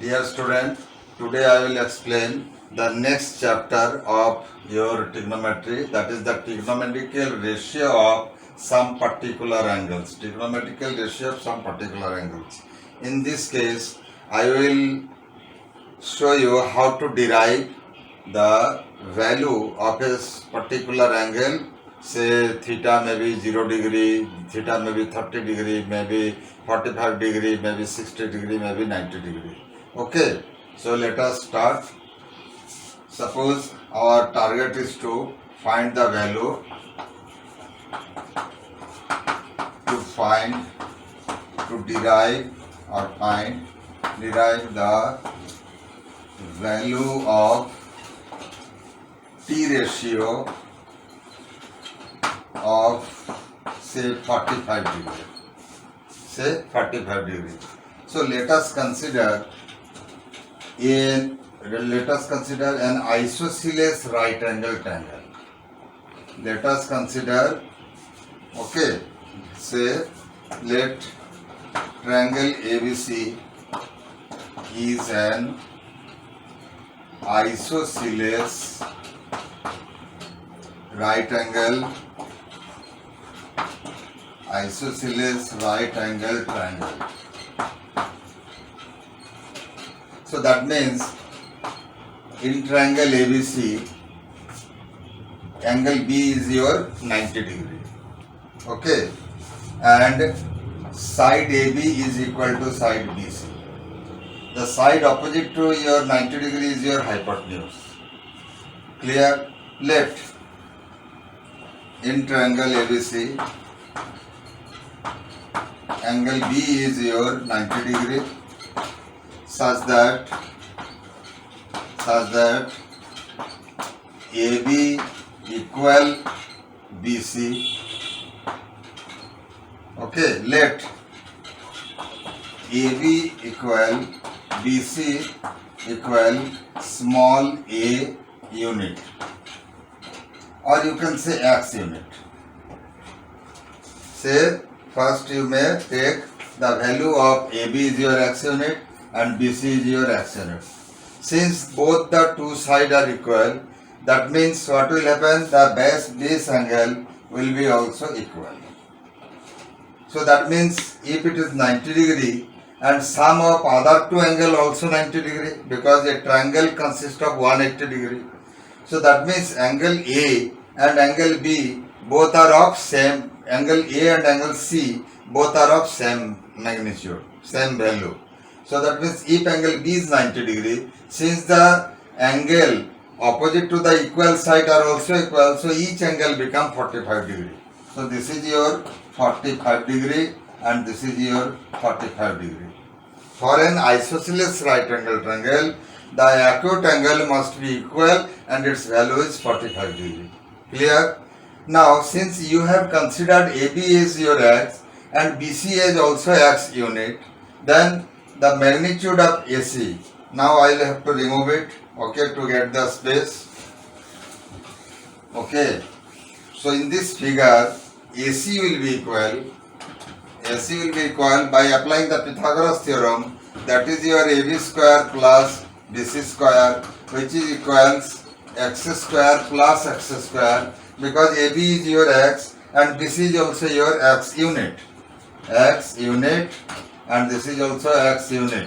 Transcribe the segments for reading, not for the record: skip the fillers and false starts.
Dear student, today I will explain the next chapter of your trigonometry, that is the trigonometrical ratio of some particular angles. Trigonometrical ratio of some particular angles. In this case, I will show you how to derive the value of a particular angle. Say theta may be 0 degree, theta may be 30 degree, maybe 45 degree, maybe 60 degree, maybe 90 degree. Okay, so let us start. Suppose our target is to find the value, to derive the value of T ratio of say 45 degree. Say 45 degree. So let us consider an isosceles right angle triangle. Let us consider, okay, say let triangle ABC is an isosceles right angle triangle. So that means in triangle ABC, angle B is your 90 degree. Okay, and side AB is equal to side BC. The side opposite to your 90 degree is your hypotenuse. Clear? Let in triangle ABC, angle B is your 90 degree such that AB equal BC. Okay, let AB equal BC equal small a unit, or you can say x unit. Say first you may take the value of AB is your x unit and BC is your x unit. Since both the two sides are equal, that means what will happen? The base angle will be also equal. So that means if it is 90 degree and sum of other two angle also 90 degree, because a triangle consists of 180 degree. So that means angle A and angle B both are of same, angle A and angle C both are of same magnitude, same value. So that means if angle B is 90 degree, since the angle opposite to the equal side are also equal, so each angle become 45 degree. So this is your 45 degree and this is your 45 degree. For an isosceles right angle triangle, the acute angle must be equal and its value is 45 degree. Clear? Now since you have considered AB is your x and BC is also x unit, then the magnitude of AC, now I will have to remove it, okay, to get the space. Okay, so in this figure AC will be equal by applying the Pythagoras theorem, that is your AB square plus BC square, which is equals x square plus x square, because AB is your x and BC is also your x unit, and this is also x unit.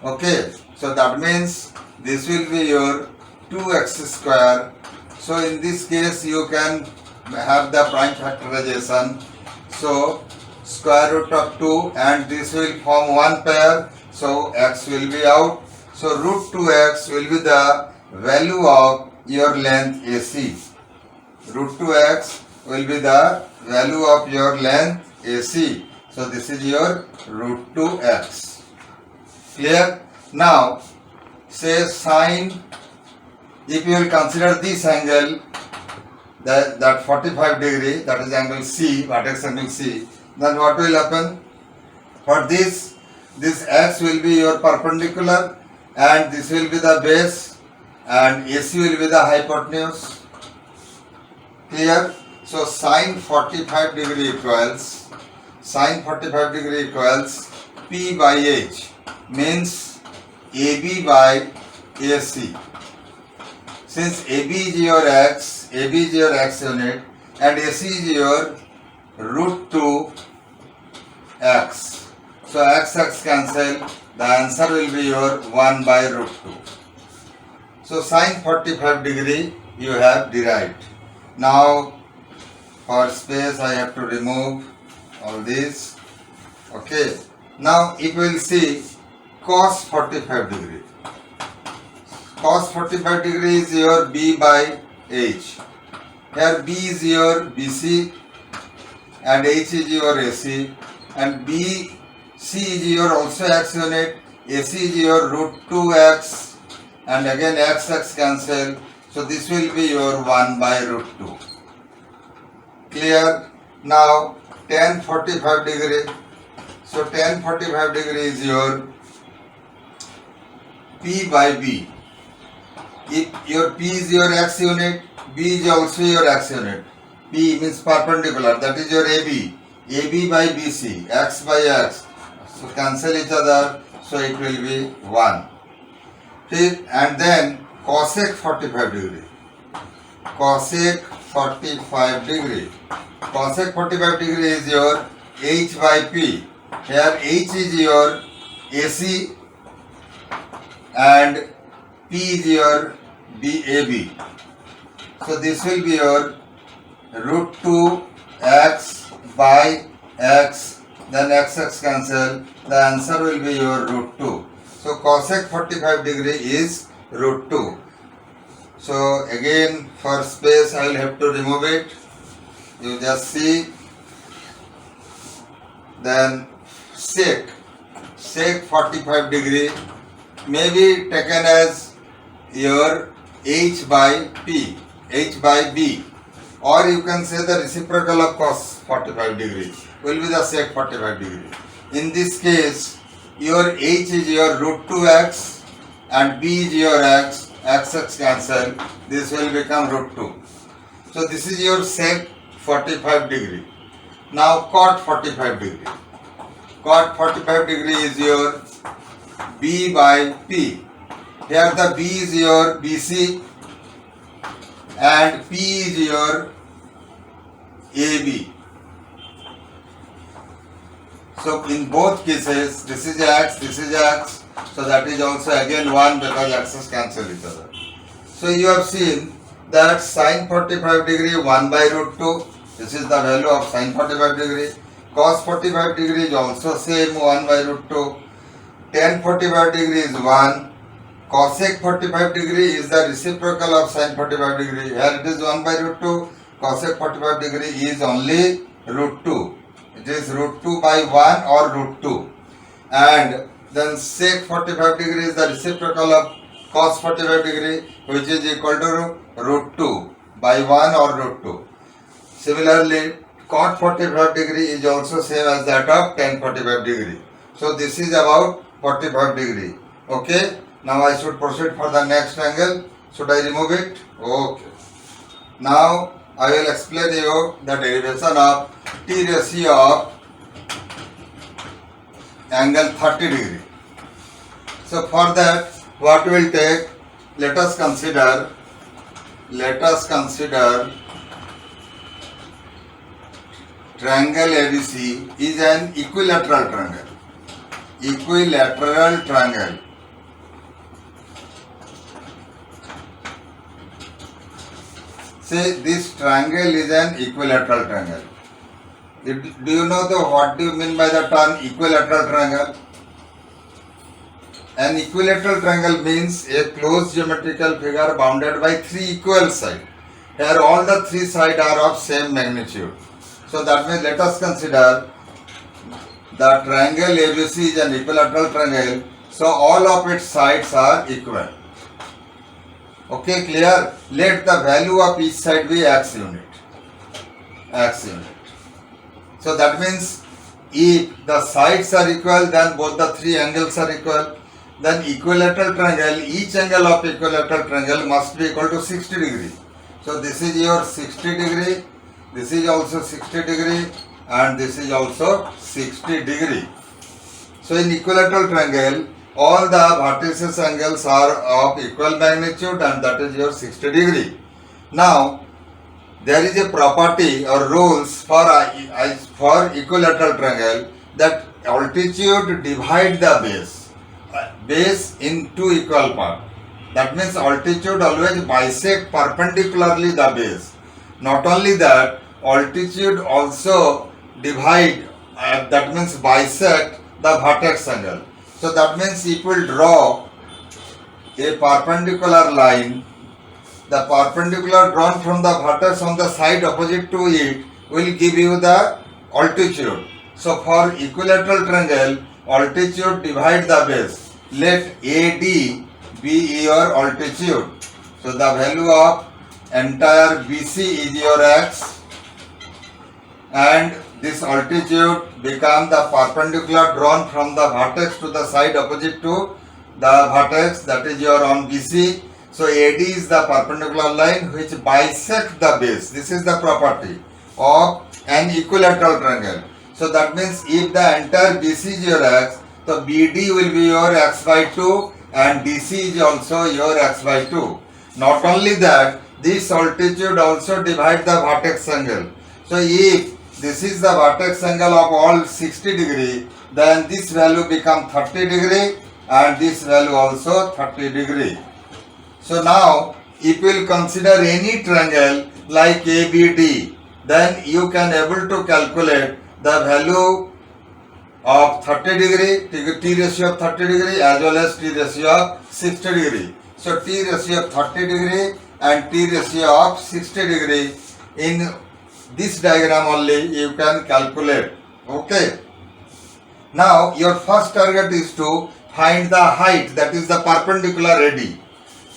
Okay, so that means this will be your 2x square. So in this case you can have the prime factorization. So square root of 2 and this will form one pair, so x will be out. So root 2x will be the value of your length AC. Root 2x will be the value of your length AC. So this is your root 2x. Clear? Now say sine, if you will consider this angle, that 45 degree, that is angle C, vertex angle C, then what will happen? For this x will be your perpendicular and this will be the base and AC will be the hypotenuse. Clear? So sine 45 degree equals P by H, means AB by AC. Since AB is your x, AB is your x unit, and AC is your root 2 x. So x cancel, the answer will be your 1 by root 2. So sin 45 degree you have derived. Now for space I have to remove all these. Okay. Now if we will see cos 45 degree. Cos 45 degree is your B by H. Here B is your BC and H is your AC, and BC is your also x unit, AC is your root 2x, and again x cancel. So this will be your 1 by root 2. Clear? Now tan 45 degree. So tan 45 degree is your P by B. If your P is your x unit, B is also your x unit. P means perpendicular, that is your AB. AB by BC, x by x. So cancel each other, so it will be 1. And then cosec 45 degree. Cosec 45 degree. Cosec 45 degree is your H by P. Here H is your AC and P is your AB. So this will be your root 2 x by x, then x cancel, the answer will be your root 2. So cosec 45 degree is root 2. So again for space I will have to remove it. You just see. Then sec 45 degree may be taken as your H by P, H by B, or you can say the reciprocal of cos 45 degree will be the sec 45 degree. In this case, your H is your root 2x and B is your x cancel, this will become root 2. So this is your sec 45 degree. Now cot 45 degree. Cot 45 degree is your B by P. Here the B is your BC and P is your AB. So in both cases, this is x, so that is also again 1 because x's cancel each other. So you have seen that sin 45 degree 1 by root 2, this is the value of sin 45 degree. Cos 45 degree is also same 1 by root 2. Tan 45 degree is 1. Cosec 45 degree is the reciprocal of sin 45 degree. Here it is 1 by root 2. Cosec 45 degree is only root 2. It is root 2 by 1 or root 2. And then sec 45 degree is the reciprocal of cos 45 degree, which is equal to root 2 by 1 or root 2. Similarly, cot 45 degree is also same as that of tan 45 degree. So this is about 45 degree. Okay. Now I should proceed for the next angle. Should I remove it? Okay. Now I will explain you the derivation of T ratio of angle 30 degree. So for that, what we will take? Let us consider triangle ABC is an equilateral triangle. Equilateral triangle. Say this triangle is an equilateral triangle. Do you know what do you mean by the term equilateral triangle? An equilateral triangle means a closed geometrical figure bounded by three equal sides. Here all the three sides are of same magnitude. So that means let us consider the triangle ABC is an equilateral triangle. So all of its sides are equal. Okay, clear? Let the value of each side be x unit. So that means if the sides are equal, then both the three angles are equal. Then equilateral triangle, each angle of equilateral triangle must be equal to 60 degree. So this is your 60 degree, this is also 60 degree, and this is also 60 degree. So in equilateral triangle, all the vertices angles are of equal magnitude, and that is your 60 degree. Now there is a property or rules for equilateral triangle that altitude divide the base in two equal part. That means altitude always bisect perpendicularly the base. Not only that, altitude also divide, that means bisect the vertex angle. So that means if we draw a perpendicular line, the perpendicular drawn from the vertex on the side opposite to it will give you the altitude. So for equilateral triangle, altitude divide the base. Let AD be your altitude. So the value of entire BC is your x, and this altitude become the perpendicular drawn from the vertex to the side opposite to the vertex, that is your on BC. So AD is the perpendicular line which bisect the base. This is the property of an equilateral triangle. So that means if the entire BC is your x, so BD will be your x by 2 and DC is also your x by 2. Not only that, this altitude also divide the vertex angle. So if this is the vertex angle of all 60 degree, then this value become 30 degree and this value also 30 degree. So now if you will consider any triangle like ABD, then you can able to calculate the value of 30 degree, T ratio of 30 degree as well as T ratio of 60 degree. So T ratio of 30 degree and T ratio of 60 degree, in this diagram only you can calculate. Okay. Now your first target is to find the height, that is the perpendicular AD.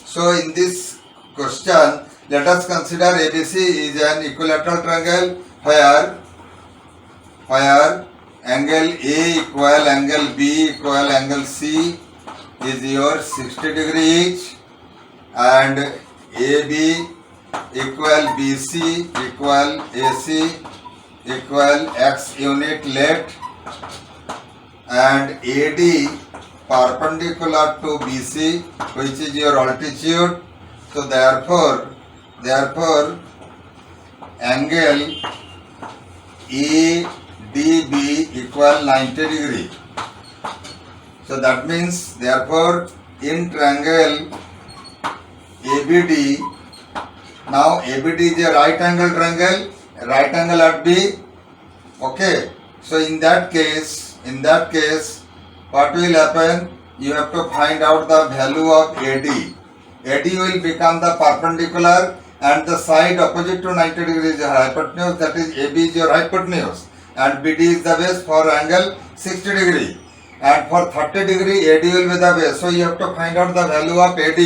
So in this question, let us consider ABC is an equilateral triangle where angle A equal angle B equal angle C is your 60 degree each, and AB equal BC equal AC equal x unit length, and AD perpendicular to BC which is your altitude. So therefore angle ADB equal 90 degree. So that means therefore in triangle ABD, now ABD is a right angle triangle, right angle at B. Okay. So in that case what will happen? You have to find out the value of AD. AD will become the perpendicular and the side opposite to 90 degrees is hypotenuse, that is AB is your hypotenuse and BD is the base for angle 60 degree, and for 30 degree AD will be the base. So you have to find out the value of AD,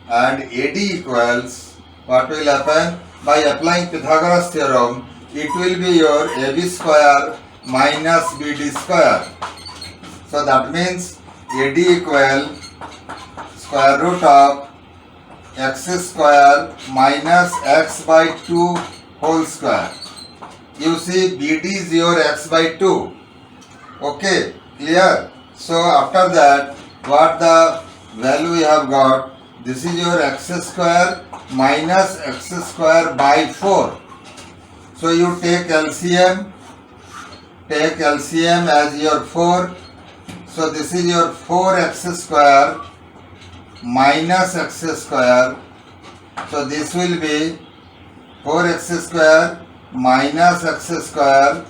and AD equals, what will happen? By applying Pythagoras theorem, it will be your AB square minus BD square. So that means AD equal square root of x square minus x by 2 whole square. You see BD is your x by 2. Okay, clear? So after that, what the value we have got? This is your x square minus x square by 4. So you take LCM as your 4. So this is your 4x square minus x square. So this will be 4x square minus x square.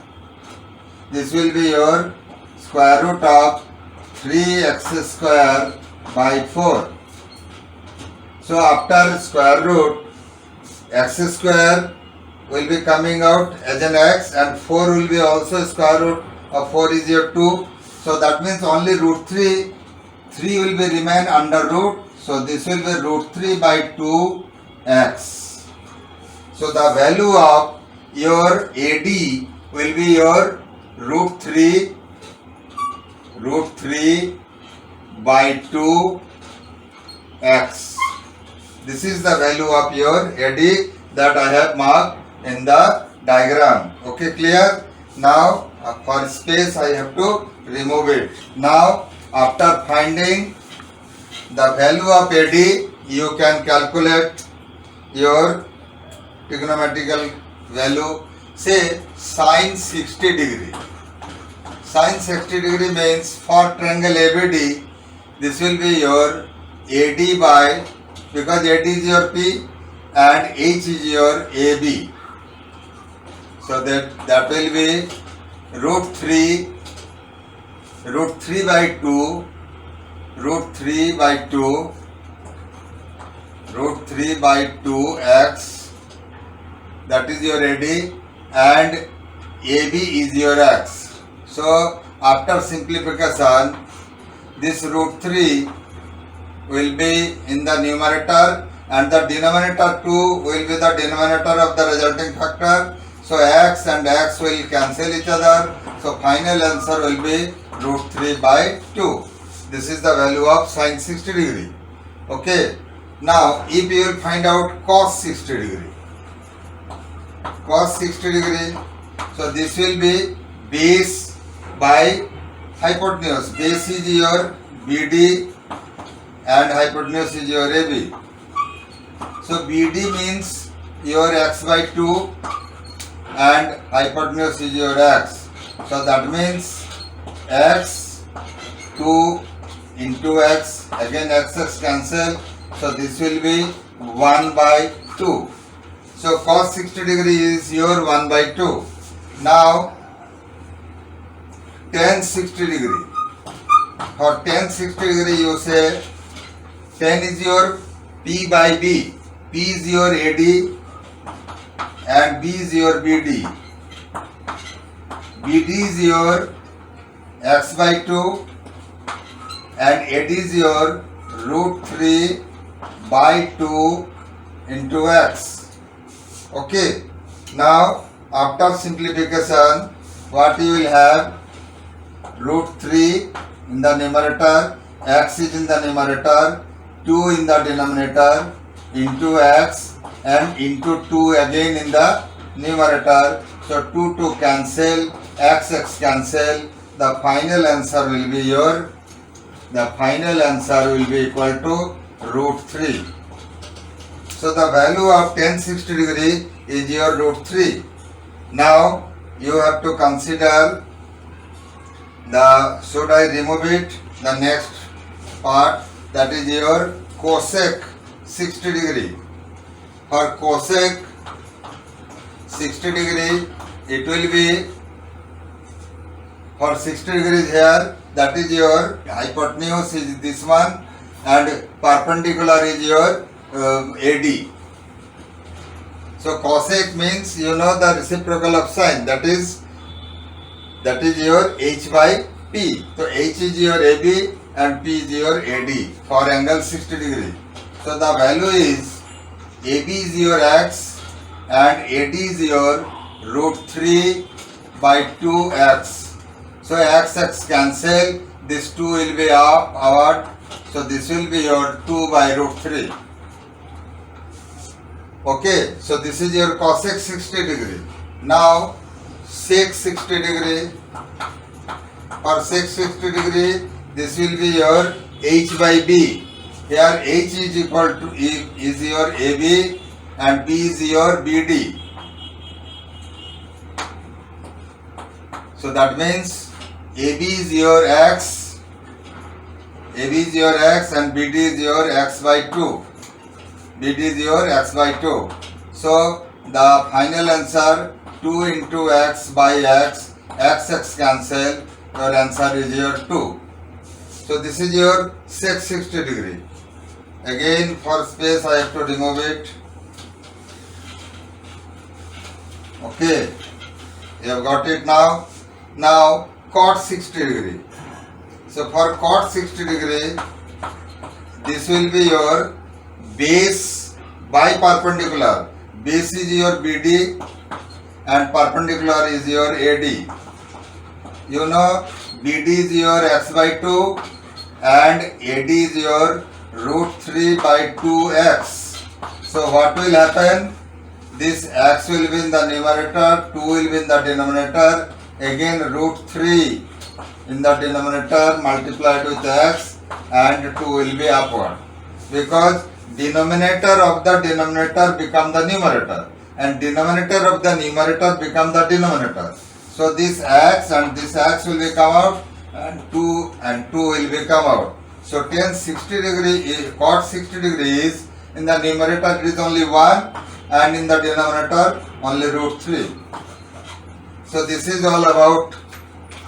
This will be your square root of 3x square by 4. So after square root, x square will be coming out as an x and 4 will be also square root of 4 is your 2. So that means only root 3 will be remain under root. So this will be root 3 by 2x. So the value of your AD will be your root 3 by 2x. This is the value of your AD that I have marked in the diagram. Okay, clear? Now for space I have to remove it. Now after finding the value of AD, you can calculate your trigonometrical value. Say sine 60 degree. Sine 60 degree means for triangle ABD, this will be your AD by, because AD is your P and H is your AB. So that will be root 3 by 2, root 3 by 2 x, that is your AD, and AB is your x. So after simplification, this root 3 will be in the numerator and the denominator 2 will be the denominator of the resulting factor. So x and x will cancel each other. So final answer will be root 3 by 2. This is the value of sine 60 degree. Okay. Now if you will find out cos 60 degree. Cos 60 degree. So this will be base by hypotenuse. Base is your BD and hypotenuse is your AB. So BD means your x by 2 and hypotenuse is your x. So that means x 2 into x, again x cancel. So this will be 1 by 2. So cos 60 degree is your 1 by 2. Now tan 60 degree. For tan 60 degree you say tan is your P by B. P is your AD and B is your BD. BD is your x by 2 and AD is your root 3 by 2 into x. Okay. Now after simplification, what you will have? Root 3 in the numerator, x is in the numerator, 2 in the denominator, into x and into 2 again in the numerator. So 2 cancel, x cancel. The final answer will be your, the final answer will be equal to root 3. So the value of tan 60 degree is your root 3. Now you have to consider the, should I remove it? The next part, that is your cosec 60 degree. For cosec 60 degree, it will be, for 60 degrees here, that is your hypotenuse is this one and perpendicular is your AD. So cosec means you know the reciprocal of sine, that is your H by P. So H is your AB and P is your AD for angle 60 degree. So the value is AB is your x and AD is your root 3 by 2x. So x cancel, this 2 will be out. So this will be your 2 by root 3. Okay, so this is your cosec 60 degree. Now sec 60 degree. For sec 60 degree, this will be your H by B. Here H is equal to is your AB and B is your BD. So that means AB is your x, AB is your x and BD is your x by 2. BD is your x by 2. So the final answer 2 into x by x, x cancel, your answer is your 2. So this is your sec 60 degree. Again for space I have to remove it. Okay, you have got it now. Now cot 60 degree. So for cot 60 degree, this will be your base by perpendicular. Base is your BD and perpendicular is your AD. You know BD is your x by 2 and AD is your root 3 by 2x. So what will happen? This x will be in the numerator, 2 will be in the denominator. Again root 3 in the denominator multiplied with x and 2 will be upward, because denominator of the denominator become the numerator and denominator of the numerator become the denominator. So this x and this x will be come out and 2 will be come out. So tan 60 degree is cot 60 degree is in the numerator it is only 1 and in the denominator only root 3. So this is all about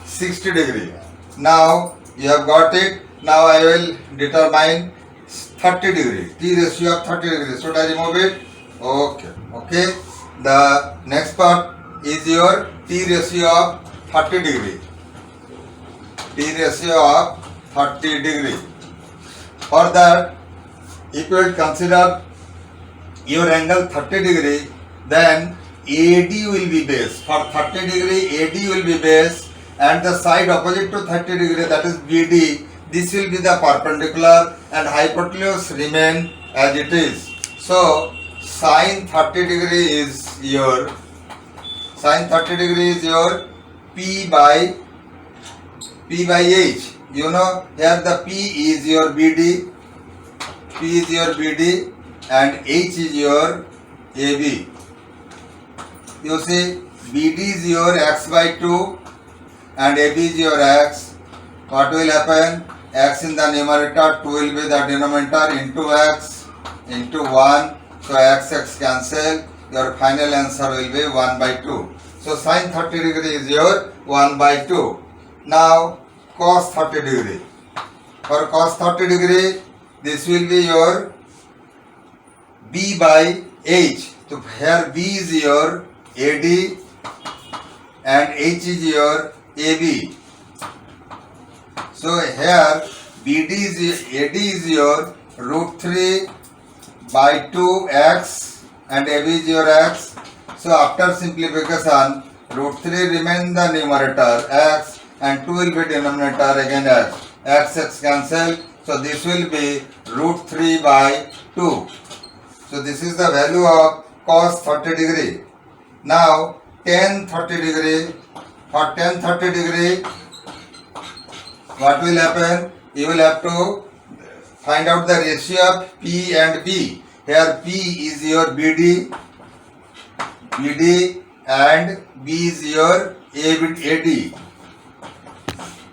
60 degree. Now you have got it. Now I will determine 30 degree. T ratio of 30 degree. Should I remove it? Okay. The next part is your T ratio of 30 degree. T ratio of 30 degree. For that, if you will consider your angle 30 degree, then AD will be base. For 30 degree, AD will be base, and the side opposite to 30 degree, that is BD, this will be the perpendicular and hypotenuse remain as it is. So sine 30 degree is your P by H. You know, here the P is your BD, and H is your AB. You see, BD is your x by 2 and AB is your x. What will happen? X in the numerator, 2 will be the denominator, into x into 1. So x cancel. Your final answer will be 1 by 2. So sine 30 degree is your 1 by 2. Now cos 30 degree. For cos 30 degree, this will be your B by H. So here B is your AD and H is your AB. So here AD is your root 3 by 2x and AB is your x. So after simplification, root 3 remain the numerator x and 2 will be denominator again x. X cancel. So this will be root 3 by 2. So this is the value of cos 30 degree. Now tan 30 degree. For tan 30 degree, what will happen? You will have to find out the ratio of P and B. Here P is your BD and B is your AD.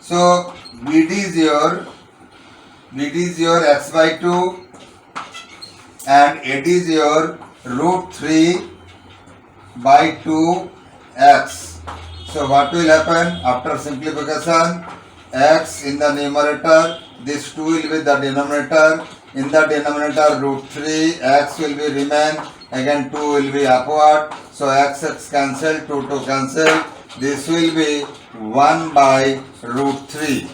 So BD is your x by 2 and AD is your root 3 by 2x. So what will happen after simplification? X in the numerator, this 2 will be the denominator. In the denominator root 3, x will be remain, again 2 will be upward. So x cancel, 2 cancel. This will be 1 by root 3.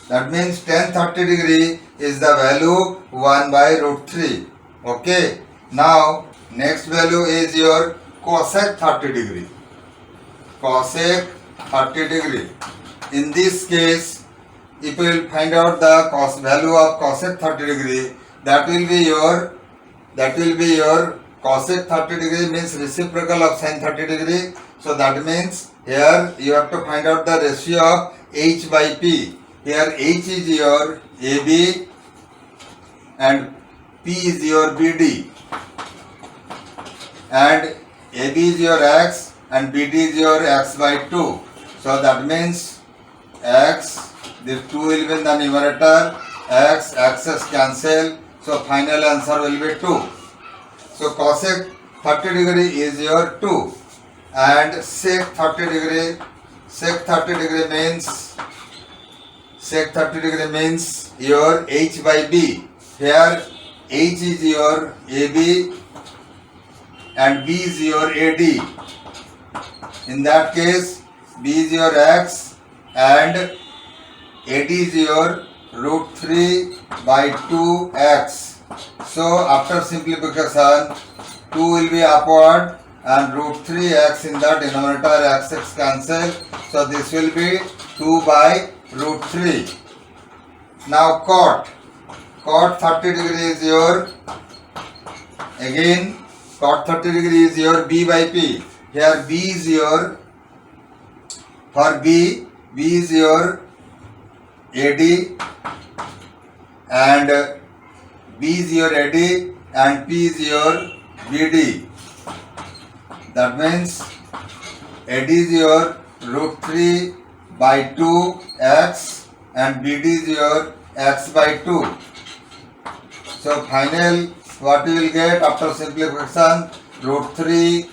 That means tan 30 degree is the value 1 by root 3. Okay. Now next value is your cosec 30 degree. Cosec 30 degree. In this case, if you will find out the value of cosec 30 degree, that will be your cosec 30 degree means reciprocal of sin 30 degree. So that means here you have to find out the ratio of H by P. Here H is your AB and P is your BD, and AB is your x and BD is your x by 2. So that means x, this 2 will be in the numerator, x cancel. So final answer will be 2. So cosec 30 degree is your 2 and sec 30 degree means your H by B. Here H is your AB and B is your AD. In that case, B is your x and AD is your root 3 by 2x. So after simplification, 2 will be upward and root 3x in the denominator, x cancel. So this will be 2 by root 3. Now cot 30 degree is your, again cot 30 degree is your B by P. Here B is your, for B B is your AD and B is your AD and P is your BD. That means AD is your root 3 by 2 x and BD is your x by 2. So final what you will get after simplification, root 3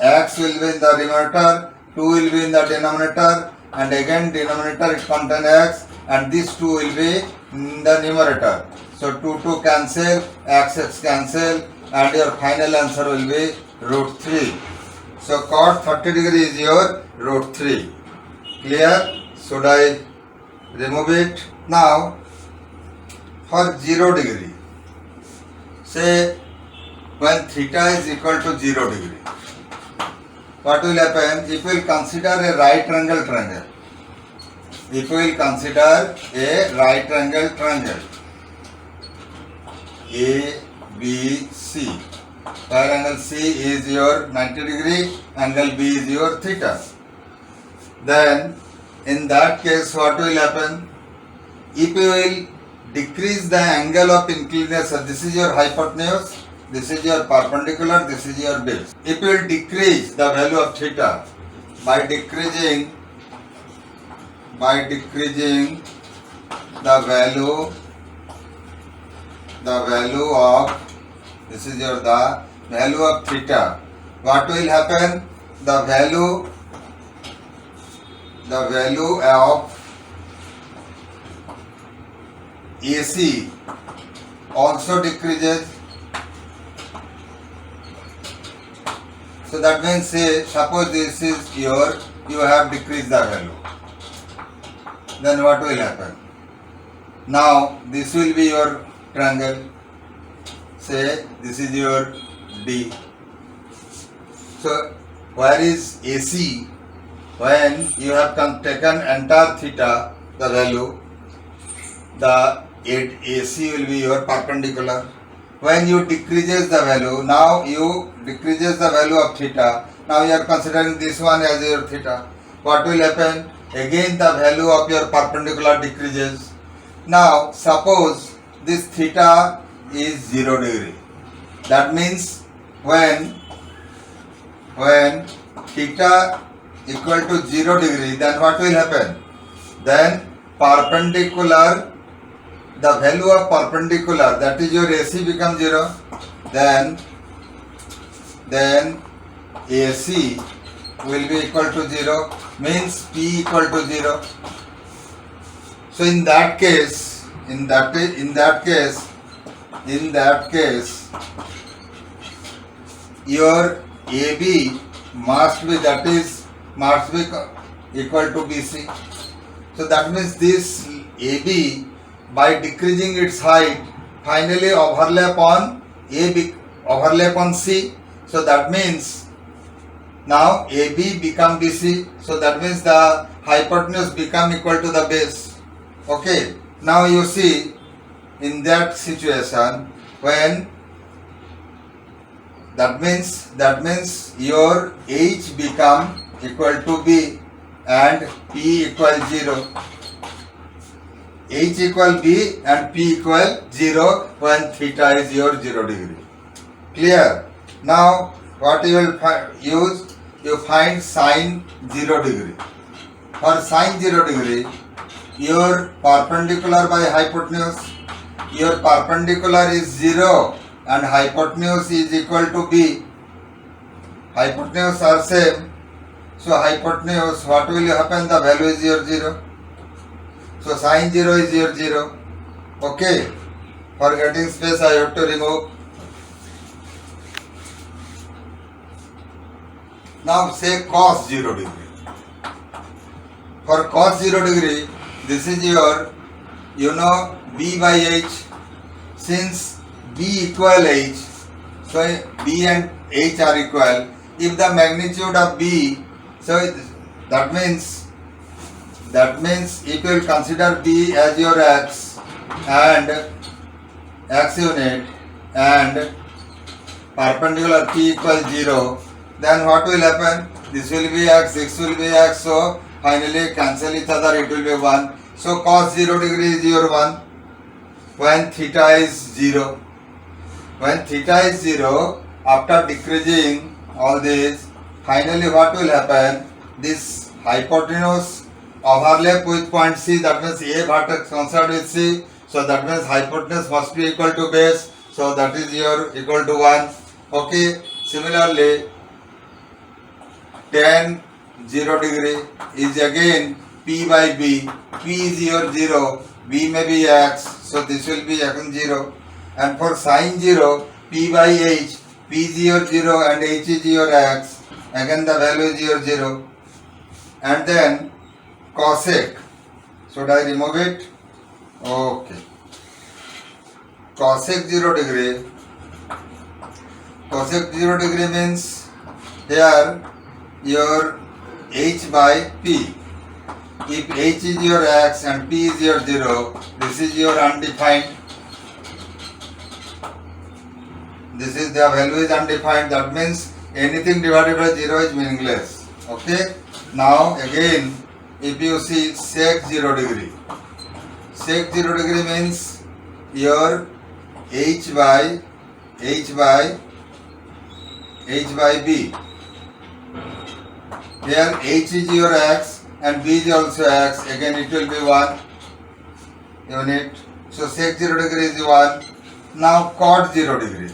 x will be in the numerator, 2 will be in the denominator, and again denominator it contains x and this 2 will be in the numerator. So 2 cancel, x cancel, and your final answer will be root 3. So cot 30 degree is your root 3. Clear? Should I remove it? Now for 0 degree, say when theta is equal to 0 degree, what will happen? If we will consider a right angle triangle, if we will consider a right angle triangle A, B, C, where angle C is your 90 degree, angle B is your theta, then in that case what will happen? If you will decrease the angle of inclination, this is your hypotenuse, this is your perpendicular, this is your base. If you will decrease the value of theta by decreasing the value of, this is your the value of theta, what will happen? The value of AC also decreases. So that means, say suppose this is your, you have decreased the value, then what will happen? Now this will be your triangle, say this is your D. So where is AC? When you have taken entire theta, the value, the AC will be your perpendicular. When you decreases the value, now you decreases the value of theta, now you are considering this one as your theta. What will happen? Again the value of your perpendicular decreases. Now suppose this theta is 0 degree. That means when theta equal to 0 degree, then what will happen? Then perpendicular, the value of perpendicular, that is your AC becomes 0, then AC will be equal to 0, means P equal to 0. So in that case your AB must be equal to BC. So that means this AB, by decreasing its height, finally overlap on C. So that means now AB become BC. So that means the hypotenuse become equal to the base. Okay. Now you see in that situation, when that means your H become equal to B and P equal 0. H equal B and P equal 0 when theta is your 0 degree. Clear? Now what you will use? You find sine 0 degree. For sine 0 degree, your perpendicular by hypotenuse, your perpendicular is 0 and hypotenuse is equal to B. Hypotenuse are same. So hypotenuse, what will happen? The value is your 0. So sine 0 is your 0. Okay. For getting space, I have to remove. Now say cos 0 degree. For cos 0 degree, this is your, B by H. Since B equal H, so B and H are equal. If the magnitude of B, so that means if you will consider B as your x and x unit and perpendicular P equals 0, then what will happen? This will be x, this will be x, so finally cancel each other, it will be 1. So cos 0 degree is your 1 when theta is 0. When theta is 0, after decreasing all this, finally what will happen? This hypotenuse overlap with point C, that means A vertex concerned with C, so that means hypotenuse must be equal to base, so that is your equal to 1. Okay, similarly tan 0 degree is again P by B. P is your 0, B may be X, so this will be again 0. And for sin 0, P by H, P is your 0 and H is your X, again the value is your 0. And then cosec, should I remove it? Okay. Cosec 0 degree, cosec 0 degree means here your H by P. If H is your X and P is your 0, this is your undefined. This is the value is undefined, that means anything divided by 0 is meaningless. Okay. Now again, if you see sec 0 degree, sec 0 degree means your H by B. Here H is your X and B is also X, again it will be 1 unit. So sec 0 degree is 1. Now cot 0 degree.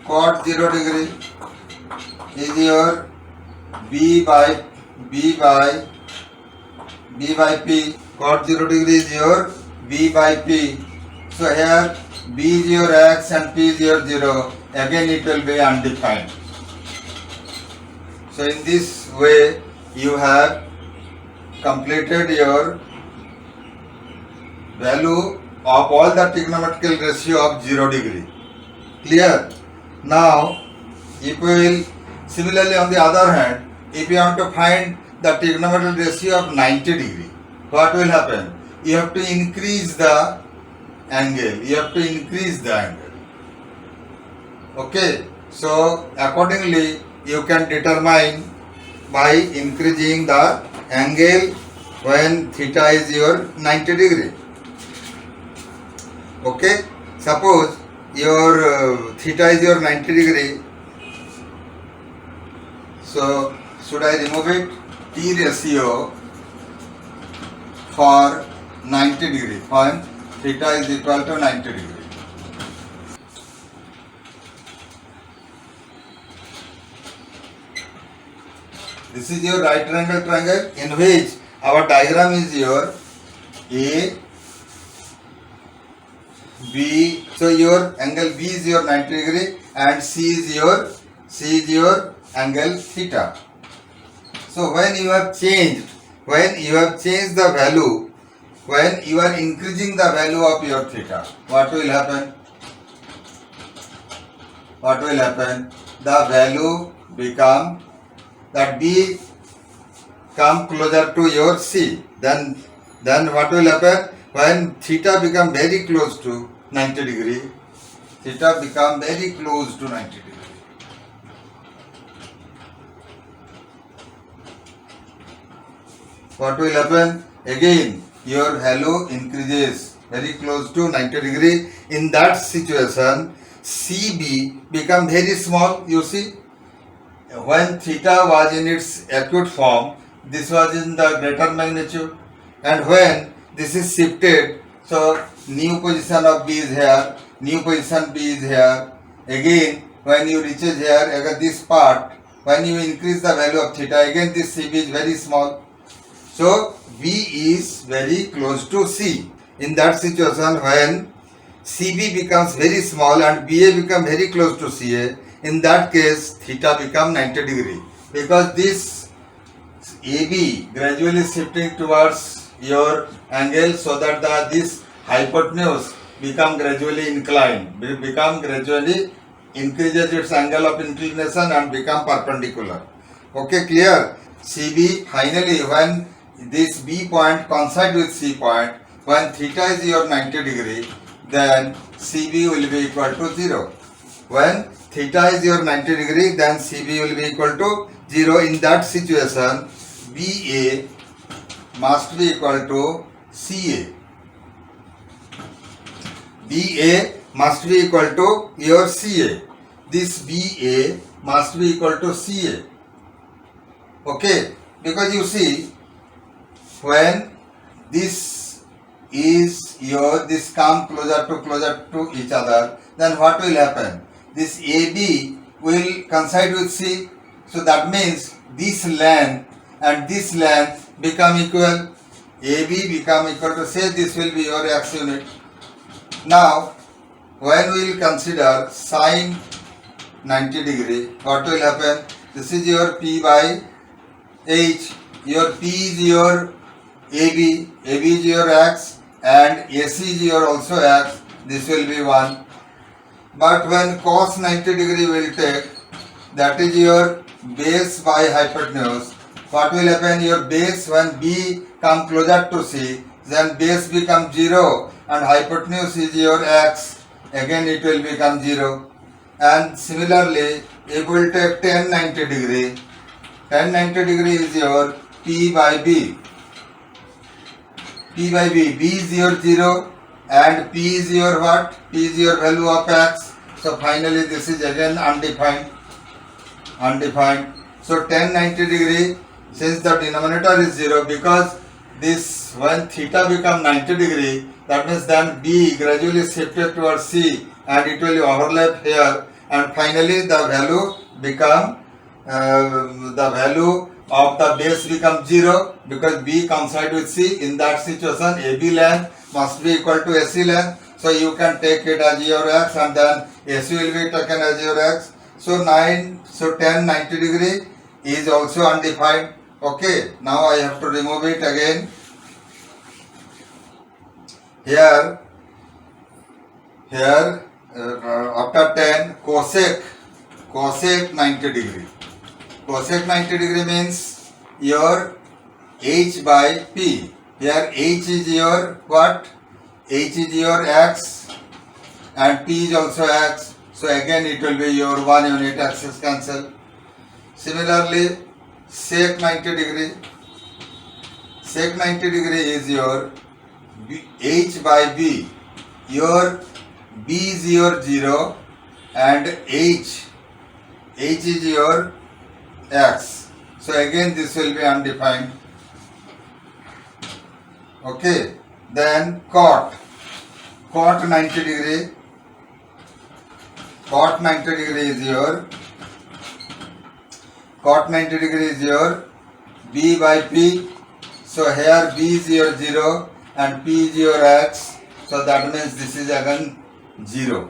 Cot 0 degree is your B by P. Cot 0 degree is your B by P. So here B is your X and P is your 0. Again it will be undefined. So in this way you have completed your value of all the trigonometrical ratio of 0 degree. Clear? Now if we will similarly on the other hand, if you want to find the trigonometrical ratio of 90 degree, what will happen? You have to increase the angle. Okay. So accordingly you can determine by increasing the angle when theta is your 90 degree. Okay. Suppose your theta is your 90 degree. So should I remove it? T ratio for 90 degree when theta is equal to 90 degree. This is your right angle triangle in which our diagram is your A, B. So your angle B is your 90 degree and C is your angle theta. So when you have changed the value, when you are increasing the value of your theta, what will happen? The value become that B come closer to your C. Then what will happen? When theta become very close to 90 degree, what will happen? Again your value increases very close to 90 degree. In that situation CB become very small. You see, when theta was in its acute form, this was in the greater magnitude, and when this is shifted, so new position of B is here, new position B is here. Again when you reaches here, again this part, when you increase the value of theta, again this CB is very small. So B is very close to C. In that situation, when CB becomes very small and BA become very close to CA, in that case theta become 90 degree, because this AB gradually shifting towards your angle, so that this hypotenuse become gradually inclined, gradually increases its angle of inclination and become perpendicular. Okay, clear? CB finally, when this B point coincide with C point, when theta is your 90 degree, then CB will be equal to 0. When theta is your 90 degree, then CB will be equal to 0. In that situation, BA must be equal to CA. BA must be equal to your CA. This BA must be equal to CA. Okay, because you see, when this come closer to each other, then what will happen? This AB will coincide with C. So that means this length and this length become equal. AB become equal to, say this will be your x unit. Now, when we will consider sine 90 degree, what will happen? This is your P by H. Your P is your AB, AB is your x, and AC is your also x. This will be 1. But when cos 90 degree will take, that is your base by hypotenuse. What will happen? Your base, when B come closer to C, then base become 0 and hypotenuse is your x. Again it will become 0. And similarly, if we will take tan 90 degree, tan 90 degree is your P by B. P by B. B is your 0 and P is your what? P is your value of x. So finally this is again undefined. So tan 90 degree, since the denominator is 0, because this when theta become 90 degree, that means then B gradually shifted towards C and it will overlap here, and finally the value become the value of the base become 0 because B coincide with C. In that situation, AB length must be equal to AC length. So you can take it as your x and then AC will be taken as your x. So tan 90 degree is also undefined. Okay, now I have to remove it again. Here after tan, cosec 90 degree. Cosec 90 degree means your H by P. Here H is your what? H is your x and P is also x. So again it will be your 1 unit, axis cancel. Similarly, sec 90 degree. Sec 90 degree is your H by B. Your B is your 0 and H is your x. So again this will be undefined. Okay. Then cot 90 degree. Cot 90 degree is your B by P. So here B is your 0 and P is your x. So that means this is again 0.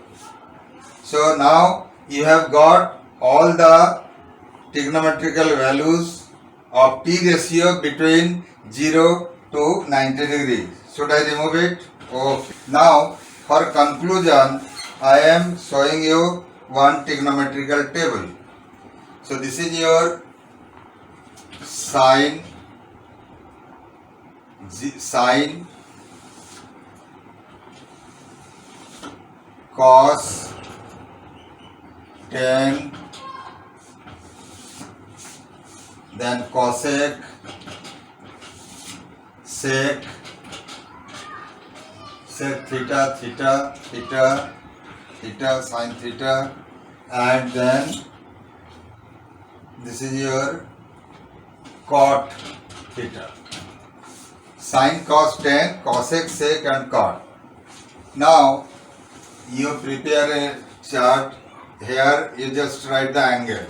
So now you have got all the trigonometrical values of T ratio between 0 to 90 degrees. Should I remove it? Okay. Now for conclusion, I am showing you one trigonometrical table. So this is your sine, cos, tan, then cosec, sec theta, sin theta, and then this is your cot theta. Sin, cos, tan, cosec, sec and cot. Now you prepare a chart. Here you just write the angle.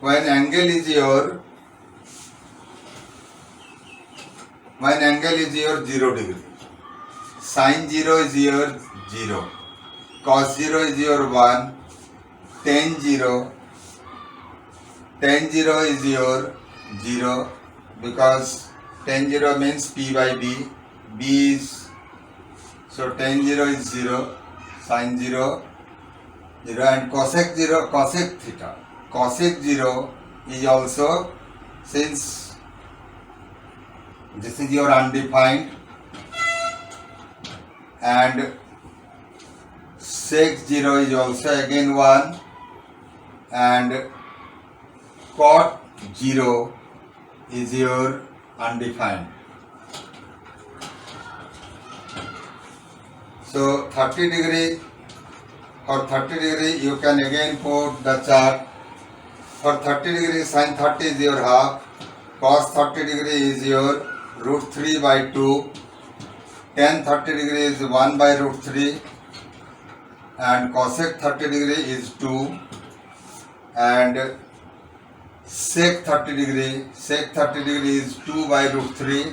When angle is your 0 degree, sin 0 is your 0, cos 0 is your 1, tan 0 is your 0 because tan 0 means P by B. B is, so tan 0 is 0, sin 0, 0 and cosec 0, cosec theta. Cosec 0 is also, since this is your undefined, and sec 0 is also again 1 and cot 0 is your undefined. So 30 degree, for 30 degree you can again put the chart. For 30 degree sin 30 is your half, cos 30 degree is your root 3 by 2, tan 30 degree is 1 by root 3, and cosec 30 degree is 2, and sec 30 degree is 2 by root 3,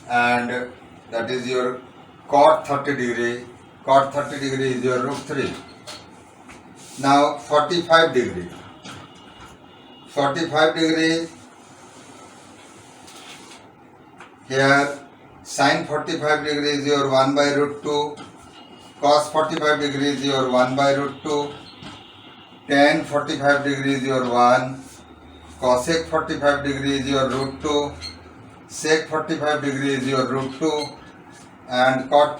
and that is your cot 30 degree is your root 3. Now 45 degree, here sin 45 degree is your 1 by root 2, cos 45 degree is your 1 by root 2, tan 45 degree is your 1, cosec 45 degree is your root 2, sec 45 degree is your root 2, and cot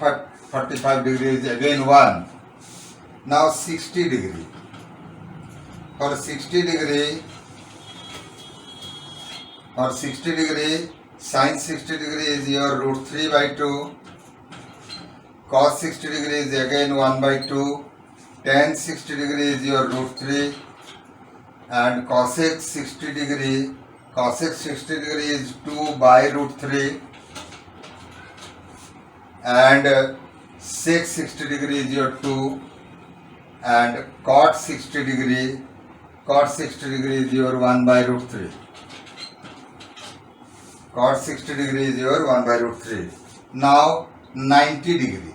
45 degree is again 1. Now 60 degree. For 60 degree, sin 60 degree is your root 3 by 2, cos 60 degree is again 1 by 2, tan 60 degree is your root 3, and cosec 60 degree is 2 by root 3, and sec 60 degree is your 2, and cot 60 degree is your 1 by root 3. Cot 60 degree is your 1 by root 3. Now 90 degree.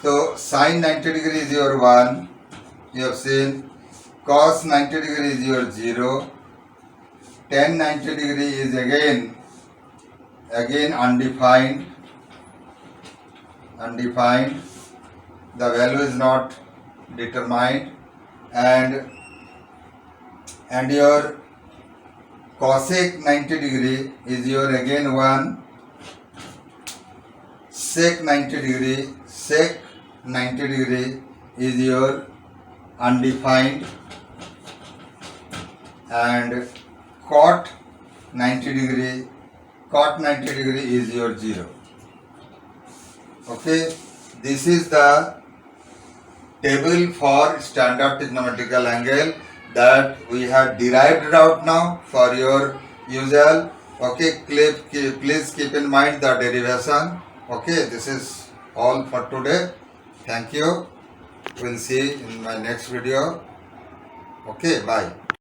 So sin 90 degree is your 1, you have seen. Cos 90 degree is your 0. Tan 90 degree is again undefined. The value is not determined, and your cosec 90 degree is your again 1, sec 90 degree is your undefined, and cot 90 degree is your 0. Okay, this is the table for standard trigonometrical angle that we have derived out now for your usual. Okay, please keep in mind the derivation. Okay, this is all for today. Thank you. We'll see in my next video. Okay, bye.